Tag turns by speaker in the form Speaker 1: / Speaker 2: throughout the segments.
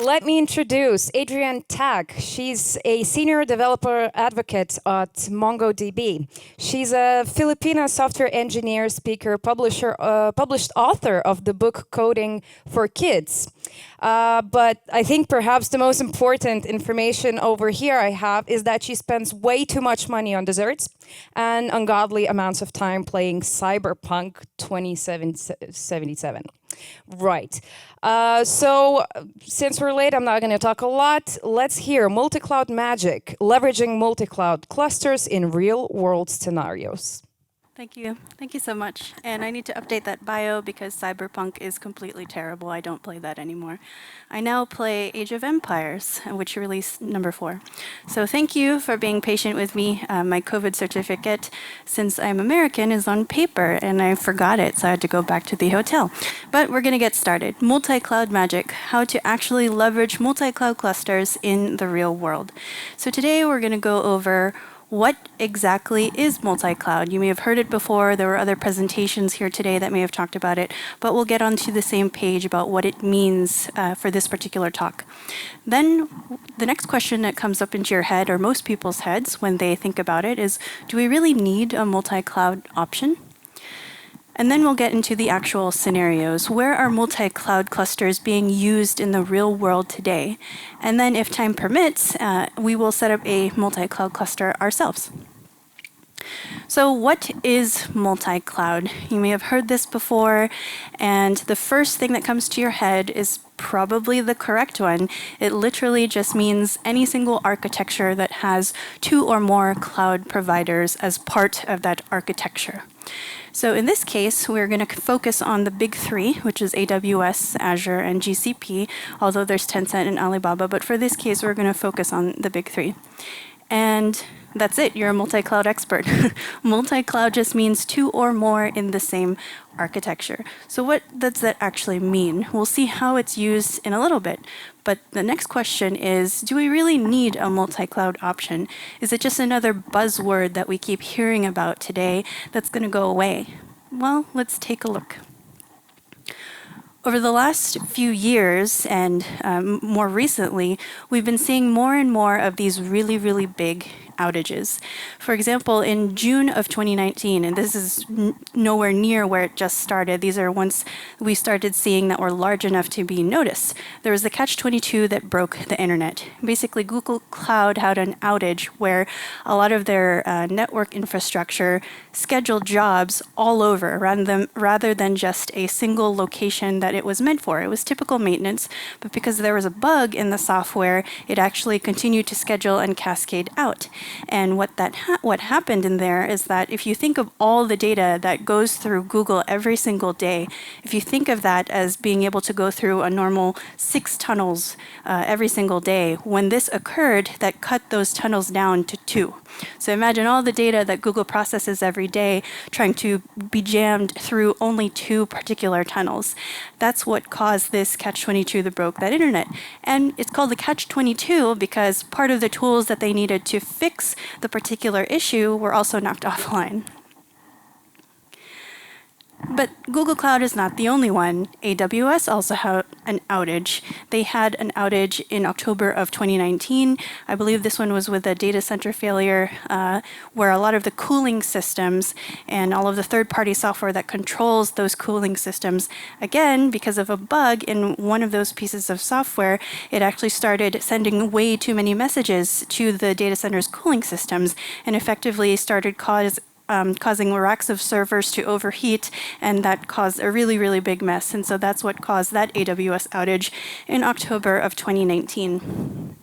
Speaker 1: Let me introduce Adrienne Tacke. She's a senior developer advocate at MongoDB. She's a Filipina software engineer, speaker, published author of the book Coding for Kids. But I think perhaps the most important information over here I have is that she spends way too much money on desserts and ungodly amounts of time playing Cyberpunk 2077. Right. So since we're late, I'm not going to talk a lot. Let's hear multicloud magic, leveraging multicloud clusters in real-world scenarios.
Speaker 2: Thank you. Thank you so much. And I need to update that bio because Cyberpunk is completely terrible. I don't play that anymore. I now play Age of Empires, which released number 4. So thank you for being patient with me. My COVID certificate, since I'm American, is on paper, and I forgot it, so I had to go back to the hotel. But we're going to get started. Multi-cloud magic, how to actually leverage multi-cloud clusters in the real world. So today we're going to go over what exactly is multi-cloud? You may have heard it before. There were other presentations here today that may have talked about it, but we'll get onto the same page about what it means for this particular talk. Then the next question that comes up into your head, or most people's heads when they think about it, is, do we really need a multi-cloud option? And then we'll get into the actual scenarios. Where are multi-cloud clusters being used in the real world today? And then if time permits, we will set up a multi-cloud cluster ourselves. So what is multi-cloud? You may have heard this before, and the first thing that comes to your head is probably the correct one. It literally just means any single architecture that has 2 or more cloud providers as part of that architecture. So in this case, we're going to focus on the big 3, which is AWS, Azure, and GCP, although there's Tencent and Alibaba. But for this case, we're going to focus on the big 3. And that's it. You're a multi-cloud expert. Multi-cloud just means 2 or more in the same architecture. So what does that actually mean? We'll see how it's used in a little bit. But the next question is, do we really need a multi-cloud option? Is it just another buzzword that we keep hearing about today that's going to go away? Well, let's take a look. Over the last few years, and more recently, we've been seeing more and more of these really, really big outages. For example, in June of 2019, and this is nowhere near where it just started, these are ones we started seeing that were large enough to be noticed. There was the catch-22 that broke the internet. Basically, Google Cloud had an outage where a lot of their network infrastructure scheduled jobs all over rather than just a single location that it was meant for. It was typical maintenance, but because there was a bug in the software, it actually continued to schedule and cascade out. And what happened in there is that if you think of all the data that goes through Google every single day, if you think of that as being able to go through a normal 6 tunnels every single day, when this occurred, that cut those tunnels down to 2. So imagine all the data that Google processes every day trying to be jammed through only 2 particular tunnels. That's what caused this catch-22 that broke that internet. And it's called the catch-22 because part of the tools that they needed to fix the particular issue were also knocked offline. But Google Cloud is not the only one. AWS also had an outage. They had an outage in October of 2019. I believe this one was with a data center failure where a lot of the cooling systems and all of the third-party software that controls those cooling systems, again, because of a bug in one of those pieces of software, it actually started sending way too many messages to the data center's cooling systems and effectively started causing racks of servers to overheat, and that caused a really, really big mess. And so that's what caused that AWS outage in October of 2019.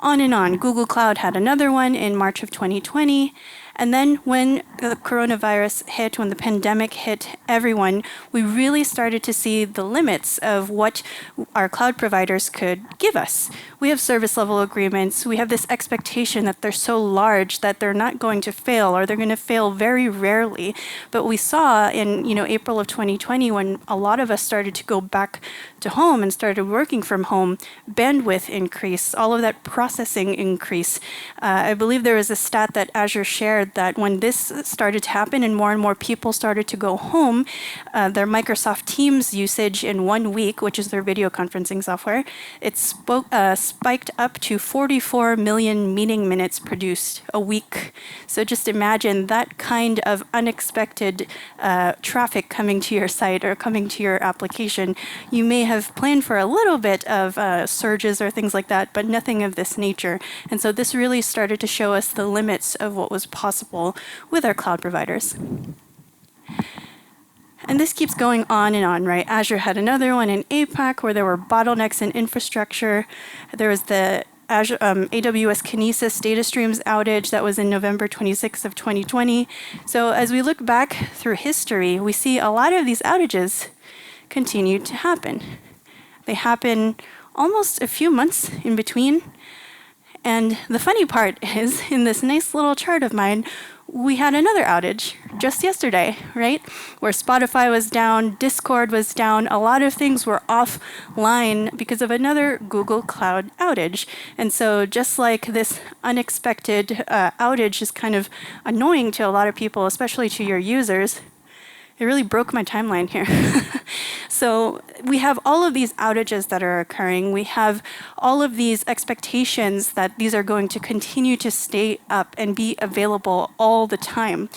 Speaker 2: On and on. Google Cloud had another one in March of 2020. And then when the coronavirus hit, when the pandemic hit everyone, we really started to see the limits of what our cloud providers could give us. We have service level agreements. We have this expectation that they're so large that they're not going to fail, or they're going to fail very rarely. But we saw in April of 2020, when a lot of us started to go back to home and started working from home, bandwidth increase, all of that processing increase. I believe there was a stat that Azure shared shared that when this started to happen and more people started to go home, their Microsoft Teams usage in 1 week, which is their video conferencing software, it spiked up to 44 million meeting minutes produced a week. So just imagine that kind of unexpected traffic coming to your site or coming to your application. You may have planned for a little bit of surges or things like that, but nothing of this nature. And so this really started to show us the limits of what was possible with our cloud providers. And this keeps going on and on, right? Azure had another one in APAC where there were bottlenecks in infrastructure. There was the AWS Kinesis data streams outage that was in November 26th of 2020. So as we look back through history, we see a lot of these outages continue to happen. They happen almost a few months in between. And the funny part is, in this nice little chart of mine, we had another outage just yesterday, right? Where Spotify was down, Discord was down, a lot of things were offline because of another Google Cloud outage. And so just like this unexpected outage is kind of annoying to a lot of people, especially to your users, it really broke my timeline here. So we have all of these outages that are occurring. We have all of these expectations that these are going to continue to stay up and be available all the time.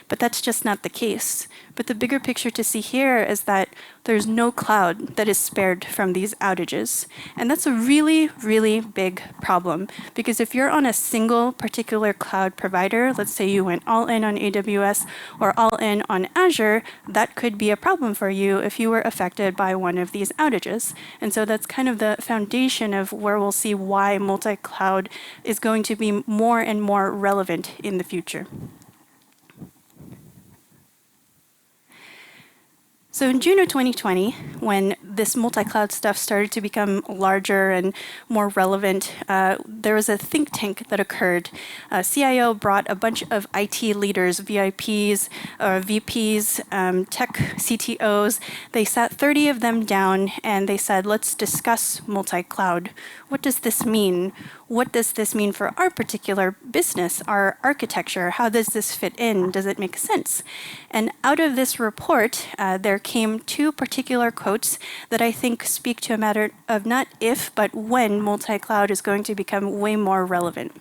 Speaker 2: But that's just not the case. But the bigger picture to see here is that there's no cloud that is spared from these outages. And that's a really, really big problem. Because if you're on a single particular cloud provider, let's say you went all in on AWS or all in on Azure, that could be a problem for you if you were affected by one of these outages. And so that's kind of the foundation of where we'll see why multi-cloud is going to be more and more relevant in the future. So in June of 2020, when this multi-cloud stuff started to become larger and more relevant, there was a think tank that occurred. CIO brought a bunch of IT leaders, VIPs, VPs, tech CTOs. They sat 30 of them down and they said, let's discuss multi-cloud. What does this mean? What does this mean for our particular business, our architecture? How does this fit in? Does it make sense? And out of this report, there came two particular quotes that I think speak to a matter of not if, but when multi-cloud is going to become way more relevant.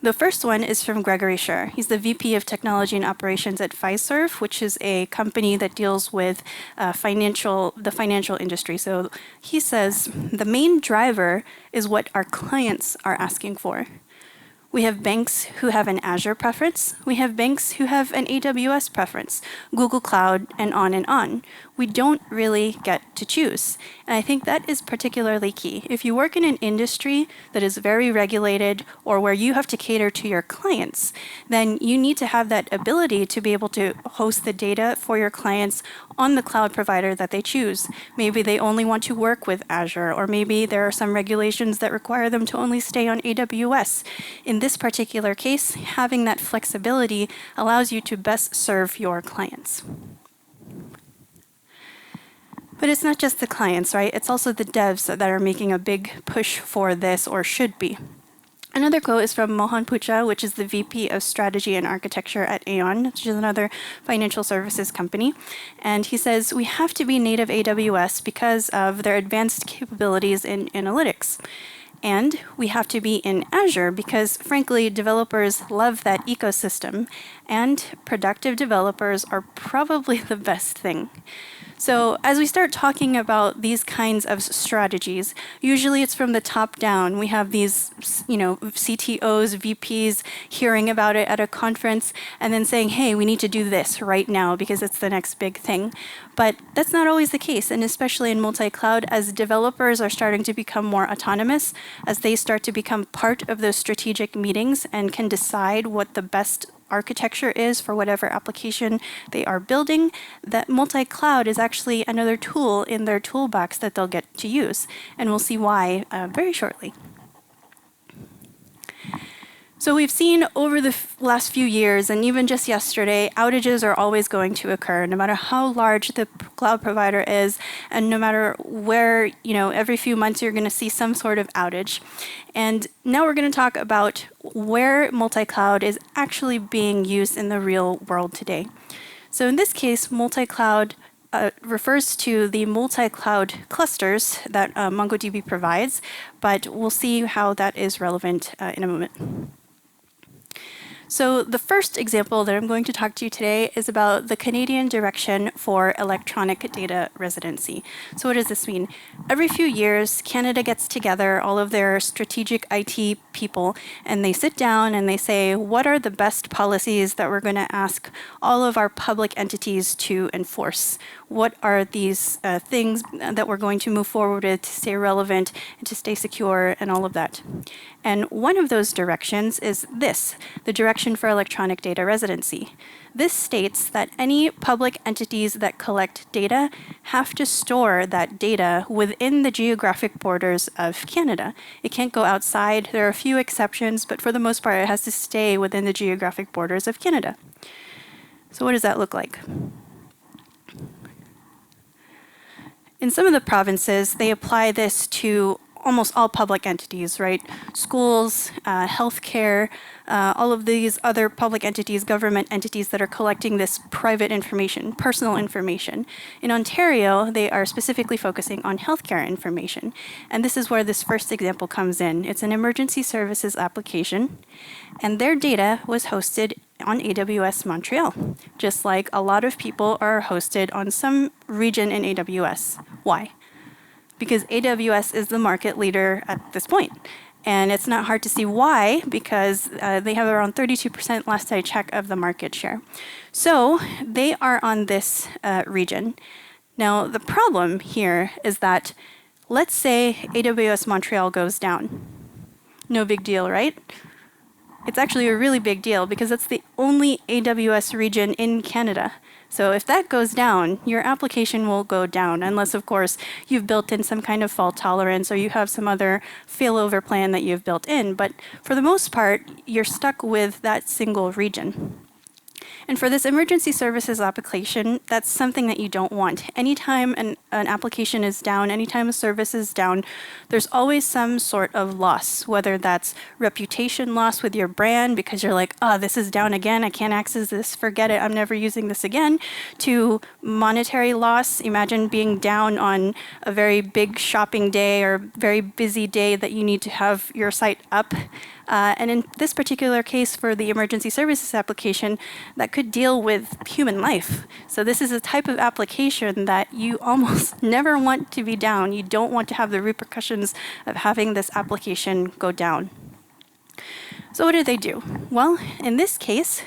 Speaker 2: The first one is from Gregory Scherr. He's the VP of Technology and Operations at Fiserv, which is a company that deals with the financial industry. So he says, the main driver is what our clients are asking for. We have banks who have an Azure preference. We have banks who have an AWS preference, Google Cloud, and on and on. We don't really get to choose. And I think that is particularly key. If you work in an industry that is very regulated or where you have to cater to your clients, then you need to have that ability to be able to host the data for your clients on the cloud provider that they choose. Maybe they only want to work with Azure, or maybe there are some regulations that require them to only stay on AWS. In this particular case, having that flexibility allows you to best serve your clients. But it's not just the clients, right? It's also the devs that are making a big push for this, or should be. Another quote is from Mohan Pucha, which is the VP of Strategy and Architecture at Aeon, which is another financial services company. And he says, we have to be native AWS because of their advanced capabilities in analytics. And we have to be in Azure because, frankly, developers love that ecosystem, and productive developers are probably the best thing. So as we start talking about these kinds of strategies, usually it's from the top down. We have these, CTOs, VPs hearing about it at a conference and then saying, hey, we need to do this right now because it's the next big thing. But that's not always the case, and especially in multi-cloud, as developers are starting to become more autonomous, as they start to become part of those strategic meetings and can decide what the best architecture is for whatever application they are building, that multi-cloud is actually another tool in their toolbox that they'll get to use. And we'll see why very shortly. So we've seen over the last few years, and even just yesterday, outages are always going to occur, no matter how large the cloud provider is, and no matter where, every few months you're going to see some sort of outage. And now we're going to talk about where multi-cloud is actually being used in the real world today. So in this case, multi-cloud refers to the multi-cloud clusters that MongoDB provides, but we'll see how that is relevant in a moment. So the first example that I'm going to talk to you today is about the Canadian direction for electronic data residency. So what does this mean? Every few years, Canada gets together, all of their strategic IT people, and they sit down and they say, what are the best policies that we're going to ask all of our public entities to enforce? What are these things that we're going to move forward with to stay relevant and to stay secure and all of that? And one of those directions is this, the direction for electronic data residency. This states that any public entities that collect data have to store that data within the geographic borders of Canada. It can't go outside. There are a few exceptions, but for the most part, it has to stay within the geographic borders of Canada. So what does that look like? In some of the provinces, they apply this to almost all public entities, right? Schools, healthcare, all of these other public entities, government entities that are collecting this private information, personal information. In Ontario, they are specifically focusing on healthcare information. And this is where this first example comes in. It's an emergency services application, and their data was hosted on AWS Montreal, just like a lot of people are hosted on some region in AWS. Why? Because AWS is the market leader at this point. And it's not hard to see why, because they have around 32% last I checked of the market share. So they are on this region. Now, the problem here is that, let's say AWS Montreal goes down. No big deal, right? It's actually a really big deal because it's the only AWS region in Canada. So if that goes down, your application will go down, unless, of course, you've built in some kind of fault tolerance or you have some other failover plan that you've built in. But for the most part, you're stuck with that single region. And for this emergency services application, that's something that you don't want. Anytime an application is down, anytime a service is down, there's always some sort of loss, whether that's reputation loss with your brand because you're like, oh, this is down again, I can't access this, forget it, I'm never using this again, to monetary loss. Imagine being down on a very big shopping day or very busy day that you need to have your site up. And in this particular case for the emergency services application, that could deal with human life. So this is a type of application that you almost never want to be down. You don't want to have the repercussions of having this application go down. So what did they do? Well, in this case,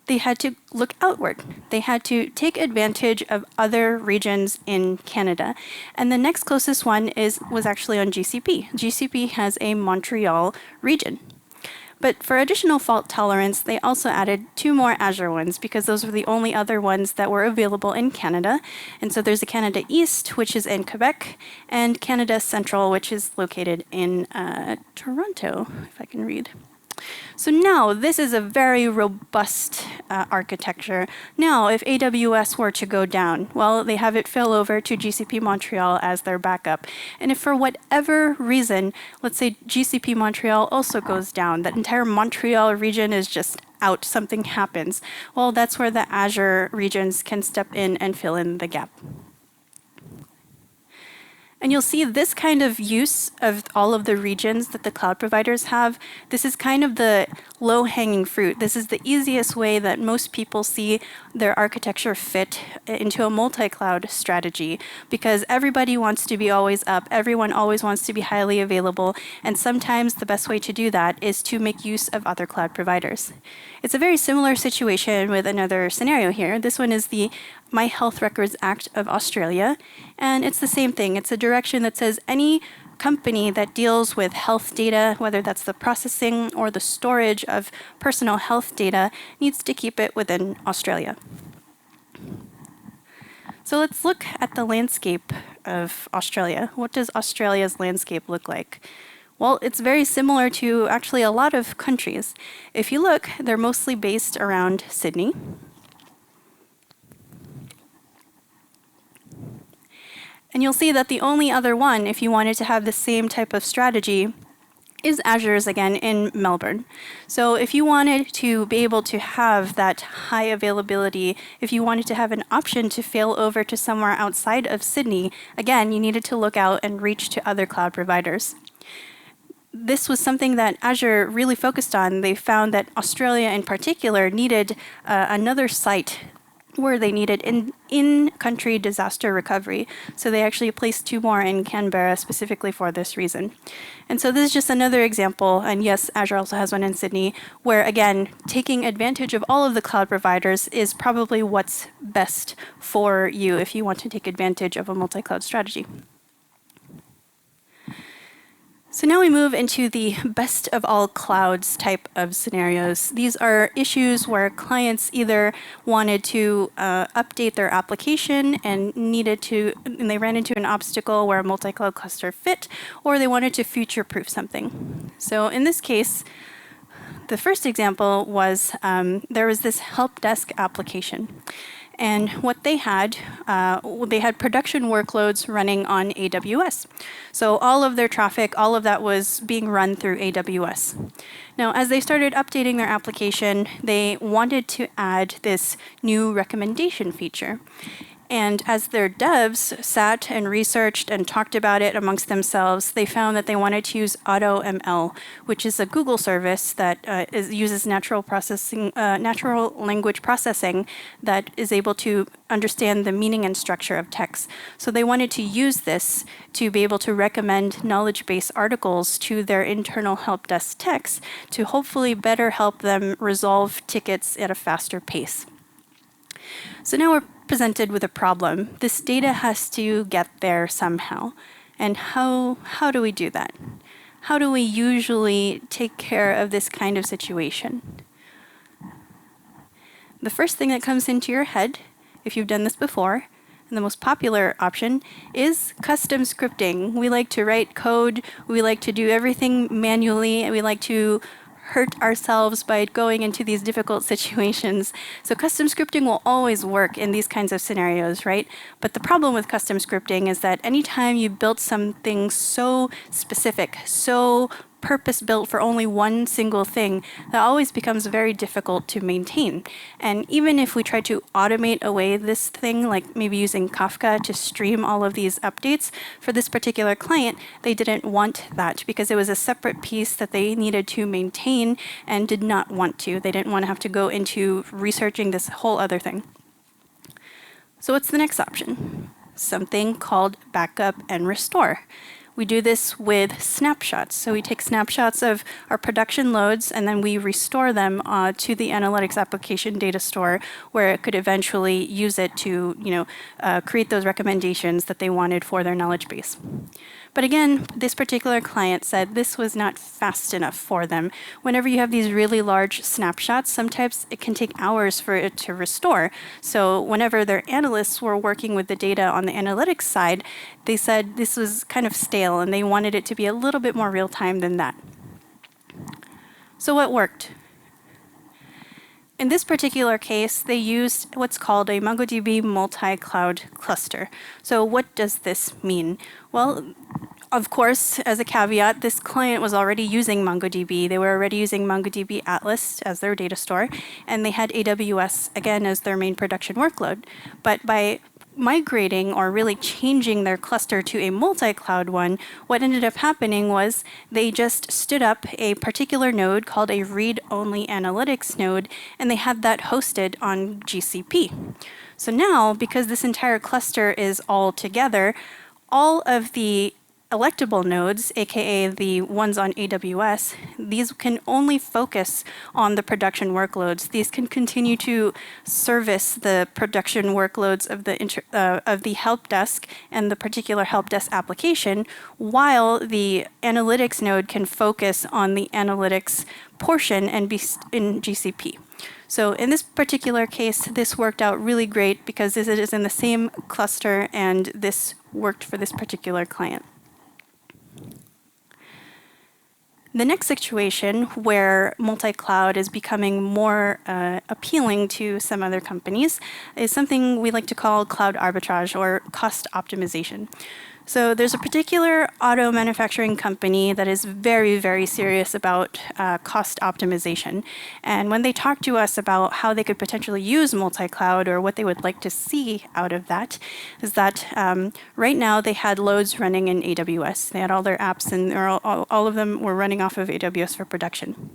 Speaker 2: they had to look outward. They had to take advantage of other regions in Canada. And the next closest one was actually on GCP. GCP has a Montreal region. But for additional fault tolerance, they also added 2 more Azure ones because those were the only other ones that were available in Canada. And so there's the Canada East, which is in Quebec, and Canada Central, which is located in Toronto, if I can read. So now this is a very robust architecture. Now, if AWS were to go down, well, they have it fail over to GCP Montreal as their backup. And if for whatever reason, let's say GCP Montreal also goes down, that entire Montreal region is just out, something happens, well, that's where the Azure regions can step in and fill in the gap. And you'll see this kind of use of all of the regions that the cloud providers have. This is kind of the low-hanging fruit. This is the easiest way that most people see their architecture fit into a multi-cloud strategy, because everybody wants to be always up. Everyone always wants to be highly available. And sometimes the best way to do that is to make use of other cloud providers. It's a very similar situation with another scenario here. This one is the My Health Records Act of Australia. And it's the same thing. It's a direction that says any company that deals with health data, whether that's the processing or the storage of personal health data, needs to keep it within Australia. So let's look at the landscape of Australia. What does Australia's landscape look like? Well, it's very similar to actually a lot of countries. If you look, they're mostly based around Sydney. And you'll see that the only other one, if you wanted to have the same type of strategy, is Azure's again in Melbourne. So if you wanted to be able to have that high availability, if you wanted to have an option to fail over to somewhere outside of Sydney, again, you needed to look out and reach to other cloud providers. This was something that Azure really focused on. They found that Australia in particular needed another site where they needed in-country disaster recovery. So they actually placed 2 more in Canberra specifically for this reason. And so this is just another example, and yes, Azure also has one in Sydney, where again, taking advantage of all of the cloud providers is probably what's best for you if you want to take advantage of a multi-cloud strategy. So now we move into the best of all clouds type of scenarios. These are issues where clients either wanted to update their application and they ran into an obstacle where a multi-cloud cluster fit, or they wanted to future-proof something. So in this case, the first example was there was this help desk application. And what they had production workloads running on AWS. So all of their traffic, all of that was being run through AWS. Now, as they started updating their application, they wanted to add this new recommendation feature. And as their devs sat and researched and talked about it amongst themselves, they found that they wanted to use AutoML, which is a Google service that uses natural language processing that is able to understand the meaning and structure of text. So they wanted to use this to be able to recommend knowledge base articles to their internal help desk techs to hopefully better help them resolve tickets at a faster pace. So now we're presented with a problem. This data has to get there somehow. And how do we do that? How do we usually take care of this kind of situation? The first thing that comes into your head, if you've done this before, and the most popular option, is custom scripting. We like to write code, we like to do everything manually, and we like to hurt ourselves by going into these difficult situations. So custom scripting will always work in these kinds of scenarios, right? But the problem with custom scripting is that anytime you build something so specific, so purpose-built for only one single thing, that always becomes very difficult to maintain. And even if we try to automate away this thing, like maybe using Kafka to stream all of these updates, for this particular client, they didn't want that because it was a separate piece that they needed to maintain and did not want to. They didn't want to have to go into researching this whole other thing. So what's the next option? Something called backup and restore. We do this with snapshots. So we take snapshots of our production loads and then we restore them to the analytics application data store where it could eventually use it to create those recommendations that they wanted for their knowledge base. But again, this particular client said this was not fast enough for them. Whenever you have these really large snapshots, sometimes it can take hours for it to restore. So whenever their analysts were working with the data on the analytics side, they said this was kind of stale and they wanted it to be a little bit more real time than that. So what worked? In this particular case, they used what's called a MongoDB multi-cloud cluster. So what does this mean? Well, of course, as a caveat, this client was already using MongoDB. They were already using MongoDB Atlas as their data store, and they had AWS, again, as their main production workload. But by migrating or really changing their cluster to a multi-cloud one, what ended up happening was they just stood up a particular node called a read-only analytics node, and they had that hosted on GCP. So now, because this entire cluster is all together, all of the electable nodes, aka the ones on AWS, these can only focus on the production workloads. These can continue to service the production workloads of the help desk and the particular help desk application, while the analytics node can focus on the analytics portion and be in GCP. So in this particular case, this worked out really great because it is in the same cluster and this worked for this particular client. The next situation where multi-cloud is becoming more appealing to some other companies is something we like to call cloud arbitrage or cost optimization. So there's a particular auto manufacturing company that is very, very serious about cost optimization. And when they talk to us about how they could potentially use multi-cloud or what they would like to see out of that, is that right now they had loads running in AWS. They had all their apps and all of them were running off of AWS for production.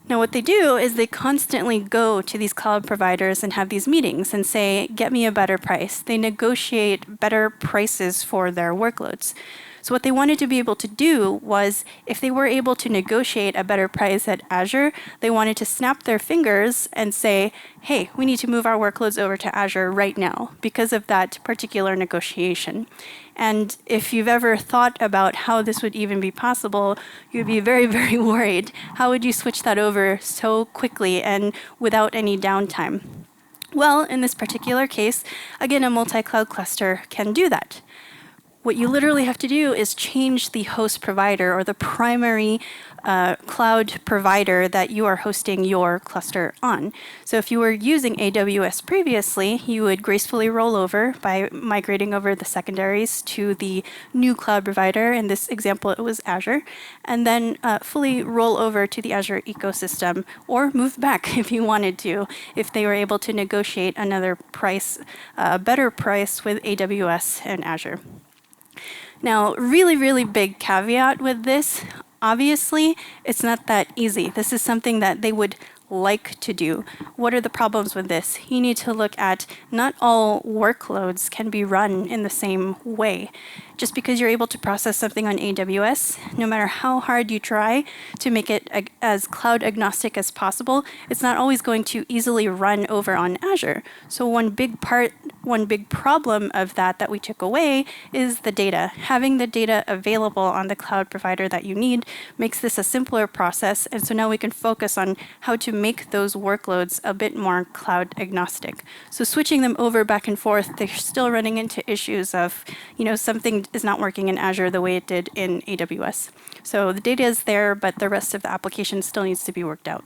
Speaker 2: Now, what they do is they constantly go to these cloud providers and have these meetings and say, get me a better price. They negotiate better prices for their workloads. So what they wanted to be able to do was, if they were able to negotiate a better price at Azure, they wanted to snap their fingers and say, hey, we need to move our workloads over to Azure right now because of that particular negotiation. And if you've ever thought about how this would even be possible, you'd be very, very worried. How would you switch that over so quickly and without any downtime? Well, in this particular case, again, a multi-cloud cluster can do that. What you literally have to do is change the host provider or the primary cloud provider that you are hosting your cluster on. So if you were using AWS previously, you would gracefully roll over by migrating over the secondaries to the new cloud provider. In this example, it was Azure, and then fully roll over to the Azure ecosystem or move back if you wanted to, if they were able to negotiate another price, a better price with AWS and Azure. Now, really, really big caveat with this, obviously, it's not that easy. This is something that they would like to do. What are the problems with this? You need to look at not all workloads can be run in the same way. Just because you're able to process something on AWS, no matter how hard you try to make it as cloud agnostic as possible, it's not always going to easily run over on Azure. So one big problem of that we took away is the data. Having the data available on the cloud provider that you need makes this a simpler process. And so now we can focus on how to make those workloads a bit more cloud agnostic. So switching them over back and forth, they're still running into issues of, something is not working in Azure the way it did in AWS. So the data is there, but the rest of the application still needs to be worked out.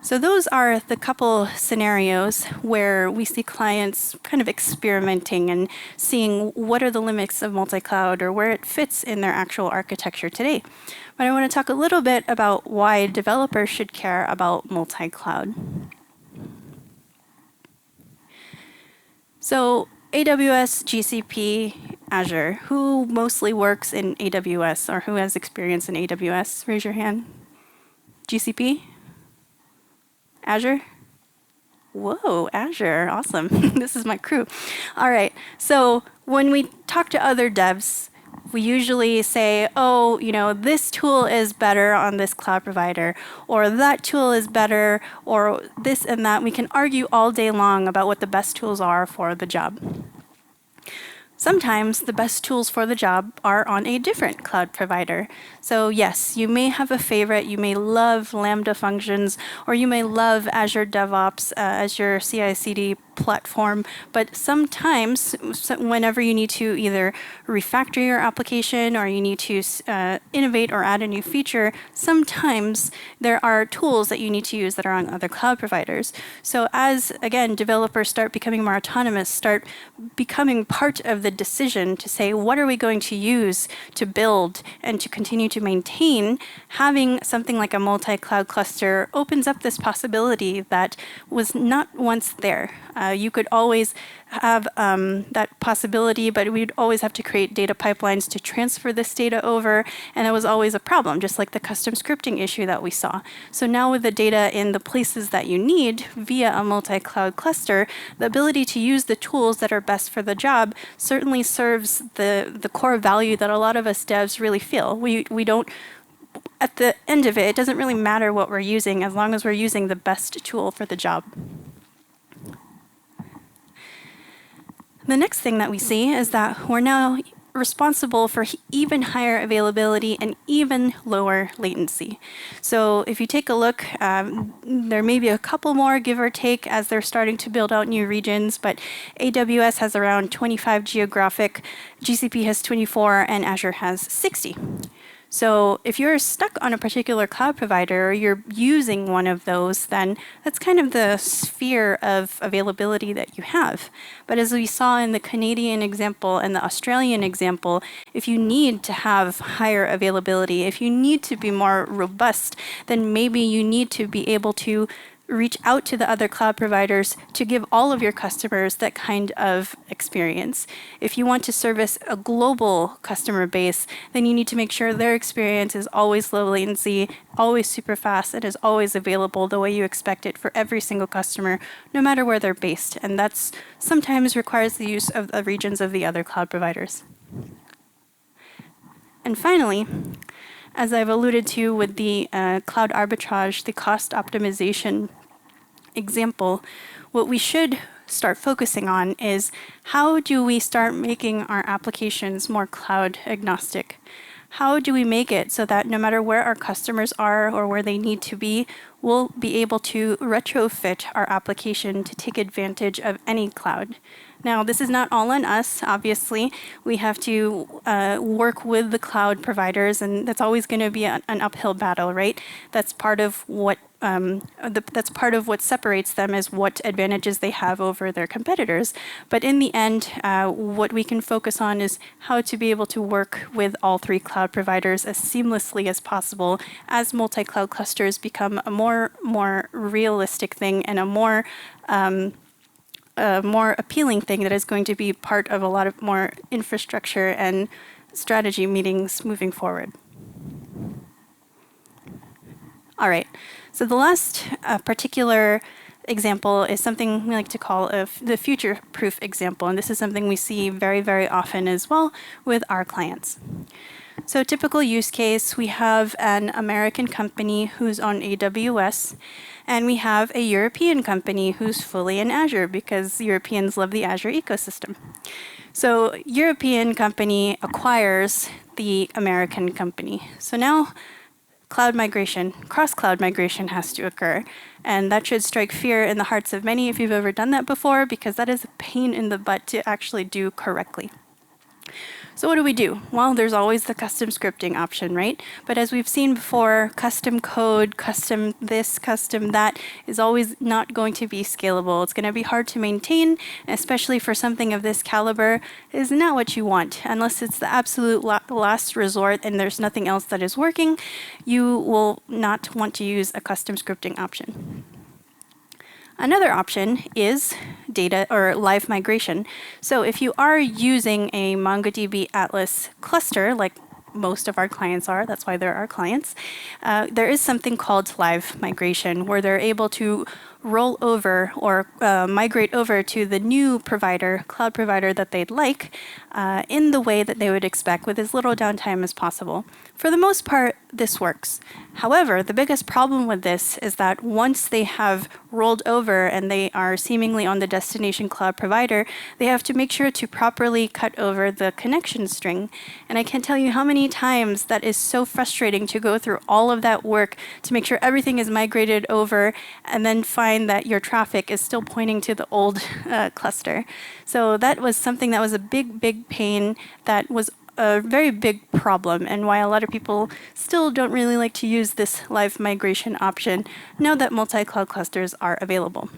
Speaker 2: So those are the couple scenarios where we see clients kind of experimenting and seeing what are the limits of multi-cloud or where it fits in their actual architecture today. But I want to talk a little bit about why developers should care about multi-cloud. So AWS, GCP, Azure. Who mostly works in AWS or who has experience in AWS? Raise your hand. GCP? Azure? Whoa, Azure, awesome. This is my crew. All right, so when we talk to other devs, we usually say, oh, this tool is better on this cloud provider, or that tool is better, or this and that. We can argue all day long about what the best tools are for the job. Sometimes the best tools for the job are on a different cloud provider. So yes, you may have a favorite. You may love Lambda functions, or you may love Azure DevOps as your CI/CD platform. But sometimes, whenever you need to either refactor your application or you need to innovate or add a new feature, sometimes there are tools that you need to use that are on other cloud providers. So as, again, developers start becoming more autonomous, start becoming part of the decision to say, what are we going to use to build and to continue to maintain, having something like a multi-cloud cluster opens up this possibility that was not once there. You could always have that possibility, but we'd always have to create data pipelines to transfer this data over, and it was always a problem, just like the custom scripting issue that we saw. So now with the data in the places that you need via a multi-cloud cluster, the ability to use the tools that are best for the job certainly serves the core value that a lot of us devs really feel. We don't, at the end of it, it doesn't really matter what we're using as long as we're using the best tool for the job. The next thing that we see is that we're now responsible for even higher availability and even lower latency. So if you take a look, there may be a couple more, give or take, as they're starting to build out new regions, but AWS has around 25 geographic, GCP has 24, and Azure has 60. So if you're stuck on a particular cloud provider or you're using one of those, then that's kind of the sphere of availability that you have. But as we saw in the Canadian example and the Australian example, if you need to have higher availability, if you need to be more robust, then maybe you need to be able to reach out to the other cloud providers to give all of your customers that kind of experience. If you want to service a global customer base, then you need to make sure their experience is always low latency, always super fast, and is always available the way you expect it for every single customer, no matter where they're based. And that's sometimes requires the use of the regions of the other cloud providers. And finally, as I've alluded to with the cloud arbitrage, the cost optimization example, what we should start focusing on is how do we start making our applications more cloud agnostic? How do we make it so that no matter where our customers are or where they need to be, we'll be able to retrofit our application to take advantage of any cloud? Now, this is not all on us, obviously. We have to work with the cloud providers, and that's always going to be an uphill battle, right? That's part of what separates them, is what advantages they have over their competitors. But in the end, what we can focus on is how to be able to work with all three cloud providers as seamlessly as possible as multi-cloud clusters become a more realistic thing and a more appealing thing that is going to be part of a lot of more infrastructure and strategy meetings moving forward. All right, so the last particular example is something we like to call the future-proof example, and this is something we see very, very often as well with our clients. So typical use case, we have an American company who's on AWS, and we have a European company who's fully in Azure because Europeans love the Azure ecosystem. So European company acquires the American company. So now cloud migration, cross-cloud migration has to occur. And that should strike fear in the hearts of many if you've ever done that before, because that is a pain in the butt to actually do correctly. So what do? Well, there's always the custom scripting option, right? But as we've seen before, custom code, custom this, custom that is always not going to be scalable. It's going to be hard to maintain, especially for something of this caliber. It is not what you want. Unless it's the absolute last resort and there's nothing else that is working, you will not want to use a custom scripting option. Another option is data or live migration. So if you are using a MongoDB Atlas cluster, like most of our clients are, that's why they're our clients, there is something called live migration, where they're able to roll over or migrate over to the new provider, cloud provider that they'd like, in the way that they would expect with as little downtime as possible. For the most part, this works. However, the biggest problem with this is that once they have rolled over and they are seemingly on the destination cloud provider, they have to make sure to properly cut over the connection string. And I can't tell you how many times that is so frustrating to go through all of that work to make sure everything is migrated over and then find that your traffic is still pointing to the old cluster. So that was something that was a big, big pain that was a very big problem, and why a lot of people still don't really like to use this live migration option now that multi-cloud clusters are available.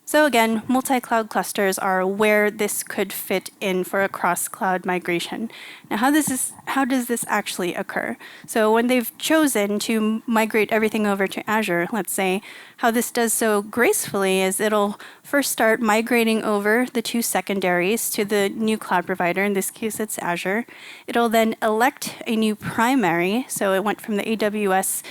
Speaker 2: So again, multi-cloud clusters are where this could fit in for a cross-cloud migration. Now, how does this actually occur? So when they've chosen to migrate everything over to Azure, let's say, how this does so gracefully is it'll first start migrating over the two secondaries to the new cloud provider. In this case, it's Azure. It'll then elect a new primary. So it went from the AWS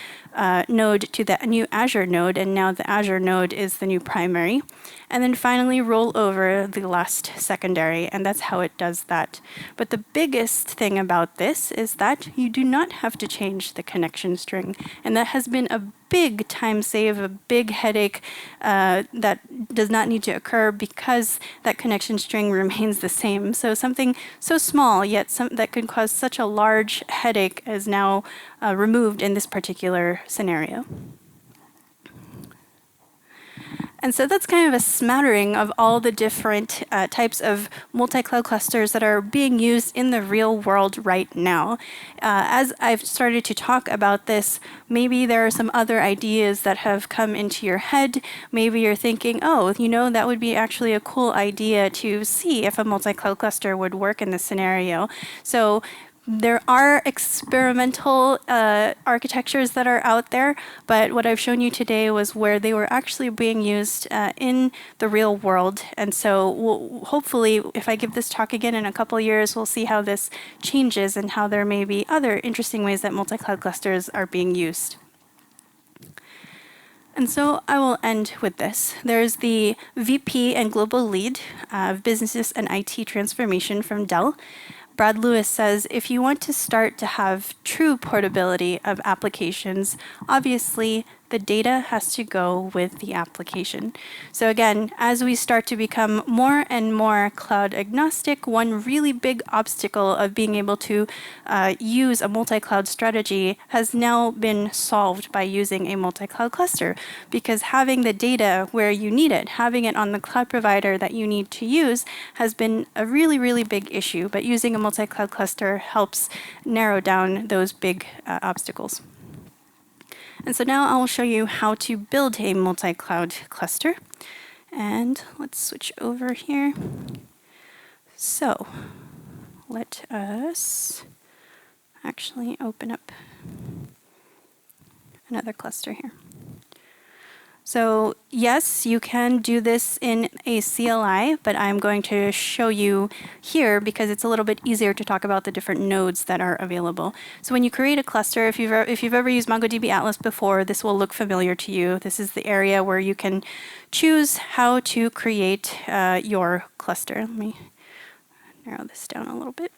Speaker 2: node to the new Azure node, and now the Azure node is the new primary. And then finally roll over the last secondary, and that's how it does that. But the biggest thing about this is that you do not have to change the connection string, and that has been a big time save, a big headache that does not need to occur because that connection string remains the same. So something so small yet that could cause such a large headache is now removed in this particular scenario. And so that's kind of a smattering of all the different types of multi-cloud clusters that are being used in the real world right now. As I've started to talk about this, maybe there are some other ideas that have come into your head. Maybe you're thinking, oh, you know, that would be actually a cool idea to see if a multi-cloud cluster would work in this scenario. So there are experimental architectures that are out there, but what I've shown you today was where they were actually being used in the real world. And so hopefully, if I give this talk again in a couple of years, we'll see how this changes and how there may be other interesting ways that multi-cloud clusters are being used. And so I will end with this. There's the VP and Global Lead of Business and IT Transformation from Dell. Brad Lewis says, if you want to start to have true portability of applications, obviously the data has to go with the application. So again, as we start to become more and more cloud agnostic, one really big obstacle of being able to use a multi-cloud strategy has now been solved by using a multi-cloud cluster, because having the data where you need it, having it on the cloud provider that you need to use, has been a really, really big issue. But using a multi-cloud cluster helps narrow down those big obstacles. And so now I will show you how to build a multi-cloud cluster. And let's switch over here. So let us actually open up another cluster here. So yes, you can do this in a CLI, but I'm going to show you here because it's a little bit easier to talk about the different nodes that are available. So when you create a cluster, if you've ever used MongoDB Atlas before, this will look familiar to you. This is the area where you can choose how to create your cluster. Let me narrow this down a little bit.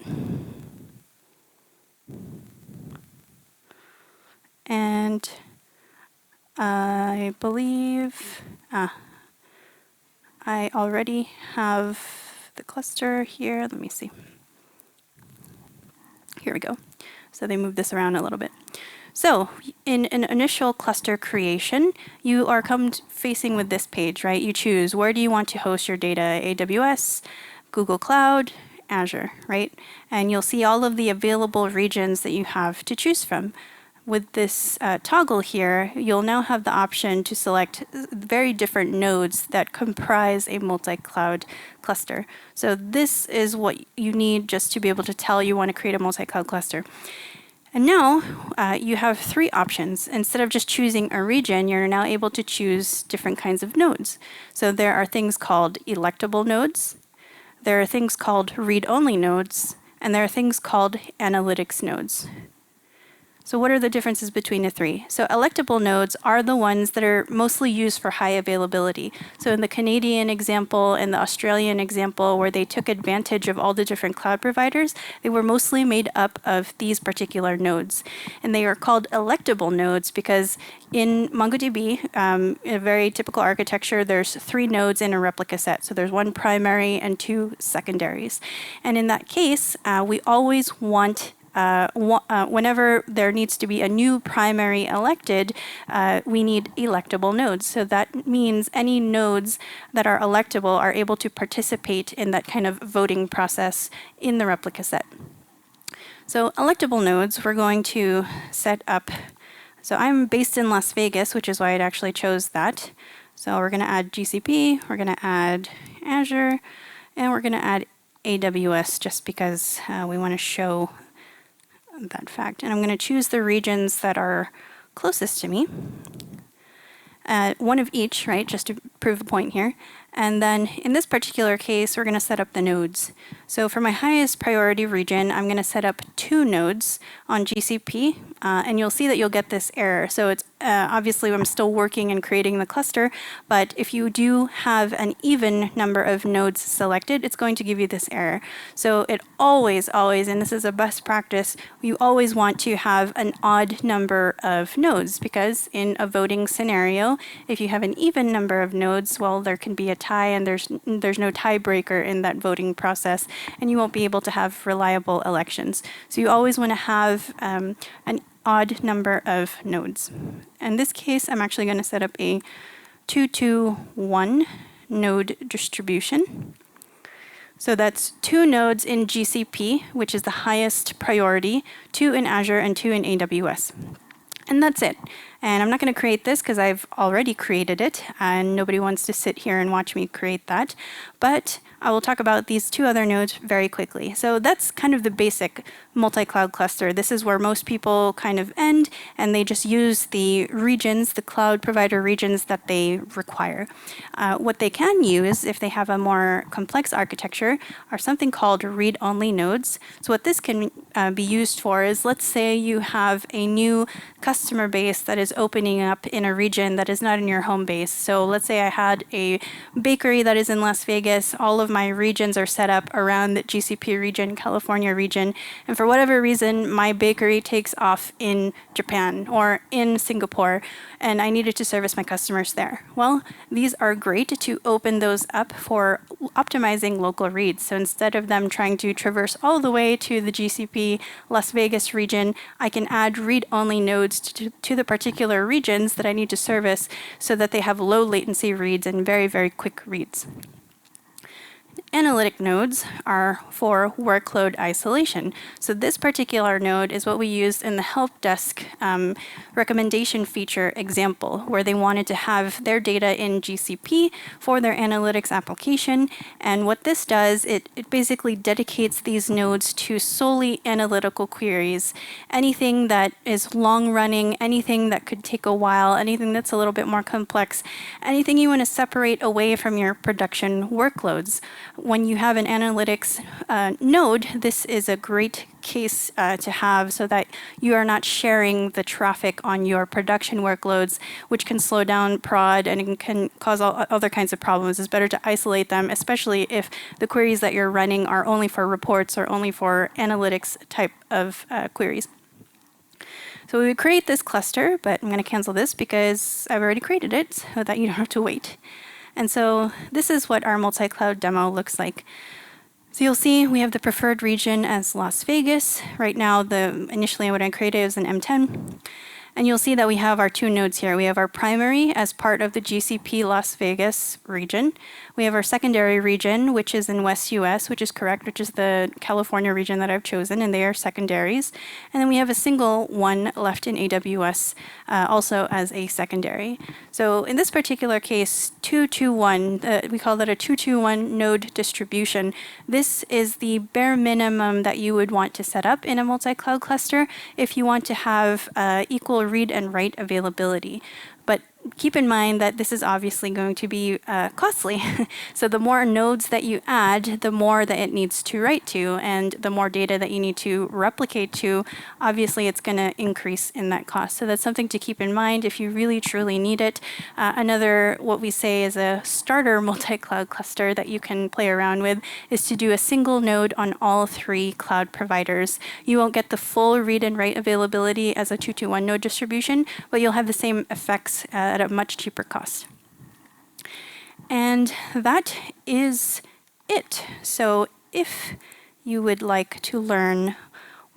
Speaker 2: And I believe I already have the cluster here. Let me see. Here we go. So they moved this around a little bit. So in an initial cluster creation, you are facing with this page, right? You choose where do you want to host your data, AWS, Google Cloud, Azure, right? And you'll see all of the available regions that you have to choose from. With this toggle here, you'll now have the option to select very different nodes that comprise a multi-cloud cluster. So this is what you need just to be able to tell you want to create a multi-cloud cluster. And now you have three options. Instead of just choosing a region, you're now able to choose different kinds of nodes. So there are things called electable nodes, there are things called read-only nodes, and there are things called analytics nodes. So what are the differences between the three? So electable nodes are the ones that are mostly used for high availability. So in the Canadian example and the Australian example, where they took advantage of all the different cloud providers, they were mostly made up of these particular nodes. And they are called electable nodes because in MongoDB, in a very typical architecture, there's 3 nodes in a replica set. So there's 1 primary and 2 secondaries. And in that case, we always want whenever there needs to be a new primary elected, we need electable nodes. So that means any nodes that are electable are able to participate in that kind of voting process in the replica set. So electable nodes, we're going to set up. So I'm based in Las Vegas, which is why it actually chose that. So we're going to add GCP, we're going to add Azure, and we're going to add AWS just because we want to show that fact. And I'm going to choose the regions that are closest to me. one of each, right, just to prove the point here. And then in this particular case, we're going to set up the nodes. So for my highest priority region, I'm going to set up 2 nodes on GCP, and you'll see that you'll get this error. So it's obviously I'm still working and creating the cluster, but if you do have an even number of nodes selected, it's going to give you this error. So it always, and this is a best practice, you always want to have an odd number of nodes, because in a voting scenario, if you have an even number of nodes, well, there can be a tie, and there's no tiebreaker in that voting process, and you won't be able to have reliable elections. So you always want to have an odd number of nodes. In this case, I'm actually going to set up a 2-2-1 node distribution. So that's 2 nodes in GCP, which is the highest priority, 2 in Azure and 2 in AWS. And that's it. And I'm not going to create this because I've already created it, and nobody wants to sit here and watch me create that. But I will talk about these 2 other nodes very quickly. So that's kind of the basic multi-cloud cluster. This is where most people kind of end, and they just use the regions, the cloud provider regions that they require. What they can use, if they have a more complex architecture, are something called read-only nodes. So what this can be used for is, let's say you have a new customer base that is opening up in a region that is not in your home base. So let's say I had a bakery that is in Las Vegas. All of my regions are set up around the GCP region, California region, and for whatever reason, my bakery takes off in Japan or in Singapore, and I needed to service my customers there. Well, these are great to open those up for optimizing local reads. So instead of them trying to traverse all the way to the GCP Las Vegas region, I can add read-only nodes to the particular regions that I need to service so that they have low latency reads and very, very quick reads. Analytic nodes are for workload isolation. So this particular node is what we used in the help desk recommendation feature example, where they wanted to have their data in GCP for their analytics application. And what this does, it basically dedicates these nodes to solely analytical queries. Anything that is long running, anything that could take a while, anything that's a little bit more complex, anything you want to separate away from your production workloads. When you have an analytics node, this is a great case to have so that you are not sharing the traffic on your production workloads, which can slow down prod and it can cause all other kinds of problems. It's better to isolate them, especially if the queries that you're running are only for reports or only for analytics type of queries. So we would create this cluster, but I'm going to cancel this because I've already created it so that you don't have to wait. And so this is what our multi-cloud demo looks like. So you'll see we have the preferred region as Las Vegas. Right now, initially what I created is an M10. And you'll see that we have our 2 nodes here. We have our primary as part of the GCP Las Vegas region. We have our secondary region, which is in West US, which is correct, which is the California region that I've chosen, and they are secondaries. And then we have a single one left in AWS, also as a secondary. So in this particular case, 2-2-1, we call that a 2-2-1 node distribution. This is the bare minimum that you would want to set up in a multi-cloud cluster if you want to have equal read and write availability. But keep in mind that this is obviously going to be costly. So the more nodes that you add, the more that it needs to write to, and the more data that you need to replicate to, obviously it's going to increase in that cost. So that's something to keep in mind if you really truly need it. Another, what we say is a starter multi-cloud cluster that you can play around with, is to do a single node on all 3 cloud providers. You won't get the full read and write availability as a 2-2-1 node distribution, but you'll have the same effects at a much cheaper cost. And that is it. So if you would like to learn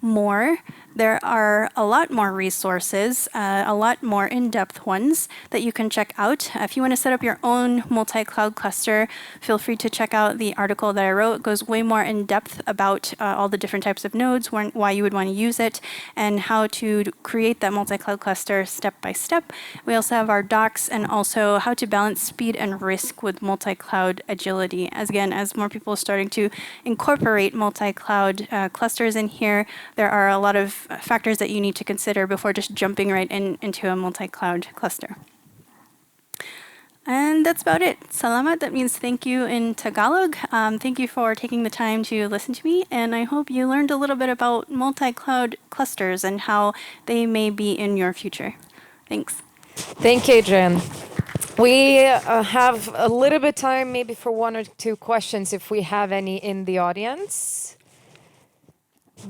Speaker 2: more, there are a lot more resources, a lot more in-depth ones that you can check out. If you want to set up your own multi-cloud cluster, feel free to check out the article that I wrote. It goes way more in depth about all the different types of nodes, why you would want to use it, and how to create that multi-cloud cluster step by step. We also have our docs and also how to balance speed and risk with multi-cloud agility. As more people are starting to incorporate multi-cloud clusters in here, there are a lot of factors that you need to consider before just jumping right into a multi-cloud cluster. And that's about it. Salamat, that means thank you in Tagalog. Thank you for taking the time to listen to me, and I hope you learned a little bit about multi-cloud clusters and how they may be in your future. Thanks.
Speaker 1: Thank you, Adrienne. We have a little bit time maybe for one or two questions if we have any in the audience.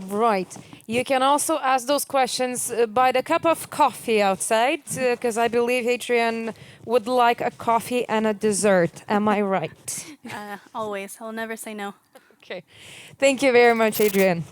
Speaker 1: Right. You can also ask those questions by the cup of coffee outside, because I believe Adrienne would like a coffee and a dessert. Am I right?
Speaker 2: Always. I'll never say no.
Speaker 1: Okay. Thank you very much, Adrienne.